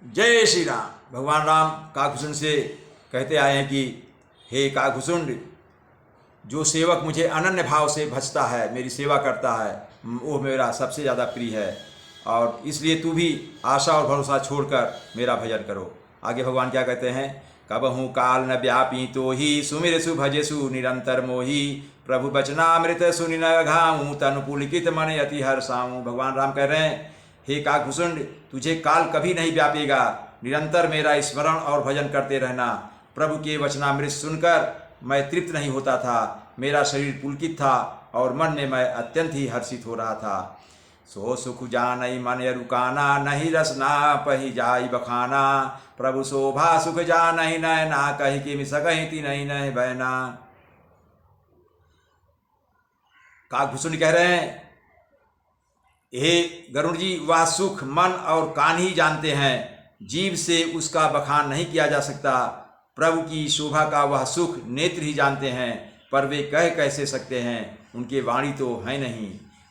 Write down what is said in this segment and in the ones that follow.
जय श्री राम। भगवान राम काकभूषण से कहते आए हैं कि हे काकभूषण, जो सेवक मुझे अनन्य भाव से भजता है, मेरी सेवा करता है, वो मेरा सबसे ज़्यादा प्रिय है। और इसलिए तू भी आशा और भरोसा छोड़कर मेरा भजन करो। आगे भगवान क्या कहते हैं, कबहूँ काल न व्यापी तो ही सुमिरसु भजेसु निरंतर मोही, प्रभु बचनामृत सुनि न घाऊँ तनु पुलकित मन अति हर्षाऊँ। भगवान राम कह रहे हैं, हे काकभूषण, तुझे काल कभी नहीं व्यापेगा, निरंतर मेरा स्मरण और भजन करते रहना। प्रभु के वचनामृत सुनकर मैं तृप्त नहीं होता था, मेरा शरीर पुलकित था और मन में मैं अत्यंत ही हर्षित हो रहा था। सो सुख जानई मन रुकाना, नहीं रसना पही जाई बखाना, प्रभु शोभा सुख जानई नैना, कही कि मिस कहीं ती नहीं नह बहना। काकभूषण कह रहे हैं, हे गरुड़ जी, वह सुख मन और कान ही जानते हैं, जीव से उसका बखान नहीं किया जा सकता। प्रभु की शोभा का वह सुख नेत्र ही जानते हैं, पर वे कह कैसे सकते हैं, उनके वाणी तो है नहीं।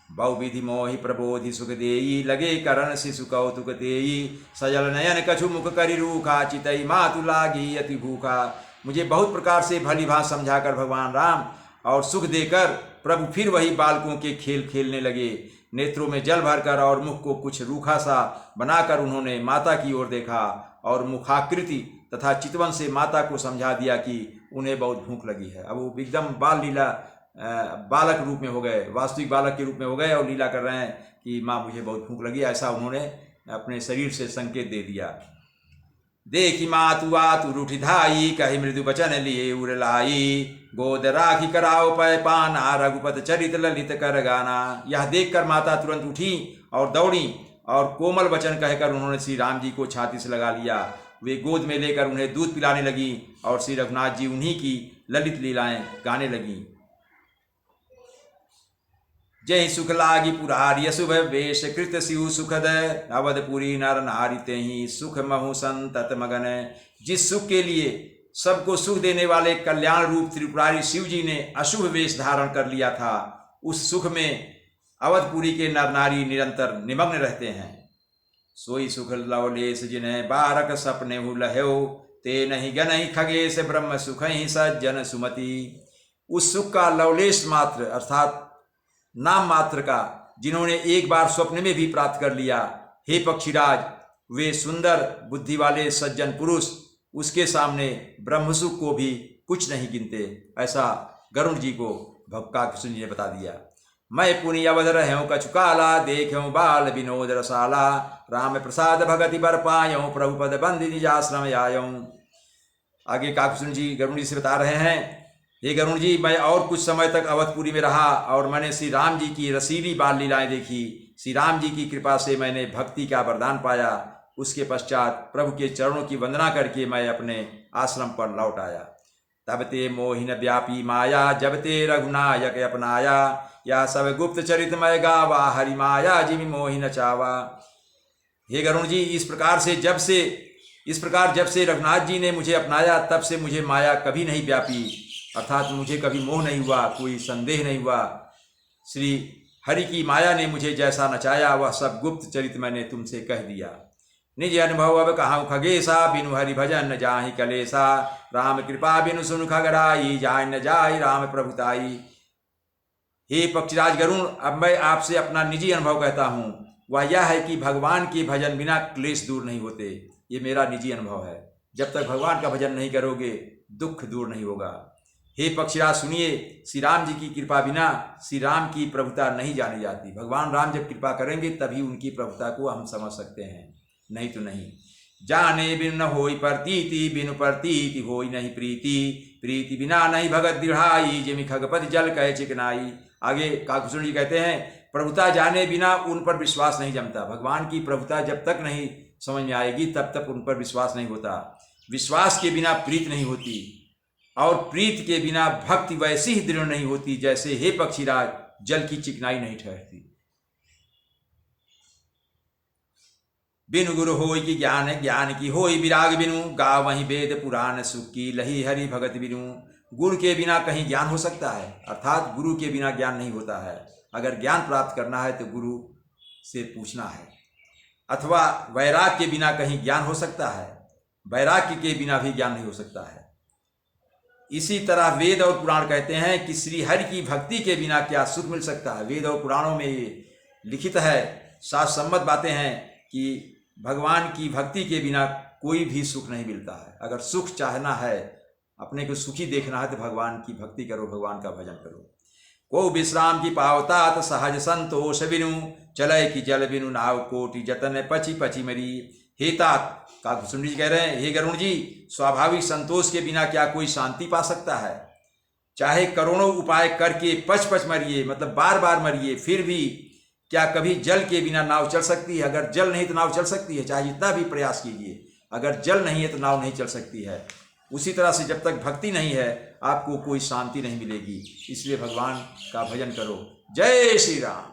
बहुविधि मोहि प्रबोधि सुख देई, लगे करण शिशु कौतुक तेई, सजल नयन कछु मुख करि रूखा, चितई मातु लागी अति भूखा। मुझे बहुत प्रकार से भली भांति समझाकर भगवान राम और सुख देकर प्रभु फिर वही बालकों के खेल खेलने लगे। नेत्रों में जल भरकर और मुख को कुछ रूखा सा बनाकर उन्होंने माता की ओर देखा और मुखाकृति तथा चितवन से माता को समझा दिया कि उन्हें बहुत भूख लगी है। अब वो एकदम बाल लीला बालक रूप में हो गए, वास्तविक बालक के रूप में हो गए और लीला कर रहे हैं कि माँ मुझे बहुत भूख लगी, ऐसा उन्होंने अपने शरीर से संकेत दे दिया। देखी मातु आतु रूठी धाई, कही मृदु बचन लिए उरलाई, गोद राखी कराओ पय पाना, रघुपत चरित ललित कर गाना। यह देखकर माता तुरंत उठी और दौड़ी और कोमल वचन कहकर उन्होंने श्री राम जी को छाती से लगा लिया। वे गोद में लेकर उन्हें दूध पिलाने लगी और श्री रघुनाथ जी उन्हीं की ललित लीलाएं गाने लगी। जय सुख लागी पुरारी शुभ वेश, कृत शिव सुखद अवधपुरी नर नारी तेहि, सुख महु संतत मगन। जिस सुख के लिए सबको सुख देने वाले कल्याण रूप त्रिपुरारी शिव जी ने अशुभ वेश धारण कर लिया था, उस सुख में अवधपुरी के नर नारी निरंतर निमग्न रहते हैं। सोई सुख लवलेश जिन्हें बारक सपने हु लहो, ते नहीं गनहि खगेश ब्रह्म सुख ही सज्जन सुमति। उस सुख का लवलेश मात्र अर्थात नाम मात्र का जिन्होंने एक बार स्वप्न में भी प्राप्त कर लिया, हे पक्षीराज, वे सुंदर बुद्धि वाले सज्जन पुरुष उसके सामने ब्रह्मसुख को भी कुछ नहीं गिनते। ऐसा गरुड़ जी को काकभूषण जी ने बता दिया। मैं पुनि अवध रहूँ कछुकाला, देखूँ बाल विनोद रसाला, राम प्रसाद भगति बर पायूँ, प्रभु पद बंद निज आश्रम आयूँ। आगे काकभूषण जी गरुड़ जी से बता रहे हैं, हे गरुड़ जी, मैं और कुछ समय तक अवधपुरी में रहा और मैंने श्री राम जी की रसीली बाल लीलाएं देखी। श्री राम जी की कृपा से मैंने भक्ति का वरदान पाया। उसके पश्चात प्रभु के चरणों की वंदना करके मैं अपने आश्रम पर लौट आया। तब ते मोहिन व्यापी माया, जब ते रघुनायक अपनाया, या सब गुप्त चरित मय गावा, हरि माया जिमि मोहि नचावा। हे गरुड़ जी, इस प्रकार जब से रघुनाथ जी ने मुझे अपनाया, तब से मुझे माया कभी नहीं व्यापी, अर्थात मुझे कभी मोह नहीं हुआ, कोई संदेह नहीं हुआ। श्री हरि की माया ने मुझे जैसा नचाया वह सब गुप्त चरित मैंने तुमसे कह दिया। निज अनुभव अब कहाऊँ खगेशा, बिनु हरि भजन न जाहि कलेसा, राम कृपा बिनु सुन खगराई, जाय न जाय राम प्रभुताई। हे पक्षीराज गरुड़, अब मैं आपसे अपना निजी अनुभव कहता हूँ। वह यह है कि भगवान के भजन बिना क्लेश दूर नहीं होते। ये मेरा निजी अनुभव है। जब तक भगवान का भजन नहीं करोगे दुख दूर नहीं होगा। हे पक्षीराज सुनिए, श्री राम जी की कृपा बिना श्री राम की प्रभुता नहीं जानी जाती। भगवान राम जब कृपा करेंगे तभी उनकी प्रभुता को हम समझ सकते हैं, नहीं तो नहीं। जाने बिनु न होई प्रतीति, बिनु प्रतीति होई नहीं प्रीति, प्रीति बिना नहीं भगत दृढ़ाई, जिमि खगपति जल कहे चिकनाई। आगे काकभूषण जी कहते हैं, प्रभुता जाने बिना उन पर विश्वास नहीं जमता। भगवान की प्रभुता जब तक नहीं समझ में आएगी तब तक उन पर विश्वास नहीं होता। विश्वास के बिना प्रीत नहीं होती और प्रीत के बिना भक्ति वैसी ही दृढ़ नहीं होती जैसे हे पक्षीराज जल की चिकनाई नहीं ठहरती। बिनु गुरु होई की ज्ञान, ज्ञान की होई विराग बिनु, गा वहीं वेद पुराण सुख की लही हरि भगत बिनु। गुरु के बिना कहीं ज्ञान हो सकता है, अर्थात गुरु के बिना ज्ञान नहीं होता है। अगर ज्ञान प्राप्त करना है तो गुरु से पूछना है। अथवा वैराग्य के बिना कहीं ज्ञान हो सकता है? वैराग्य के बिना भी ज्ञान नहीं हो सकता है। इसी तरह वेद और पुराण कहते हैं कि श्री हरि की भक्ति के बिना क्या सुख मिल सकता है। वेद और पुराणों में ये लिखित है, शास्त्रसम्मत बातें हैं कि भगवान की भक्ति के बिना कोई भी सुख नहीं मिलता है। अगर सुख चाहना है, अपने को सुखी देखना है, तो भगवान की भक्ति करो, भगवान का भजन करो। को विश्राम की पावतात सहज संतोष बिनु, चलय की जल बिनु नाव कोटि जतन पची पची मरी। हे तात, काकभूषण जी कह रहे हैं, हे गरुण जी, स्वाभाविक संतोष के बिना क्या कोई शांति पा सकता है? चाहे करोड़ों उपाय करके पच पच मरिए, मतलब बार बार मरिए, फिर भी क्या कभी जल के बिना नाव चल सकती है? अगर जल नहीं तो नाव चल सकती है? चाहे जितना भी प्रयास कीजिए, अगर जल नहीं है तो नाव नहीं चल सकती है। उसी तरह से जब तक भक्ति नहीं है, आपको कोई शांति नहीं मिलेगी। इसलिए भगवान का भजन करो। जय श्री राम।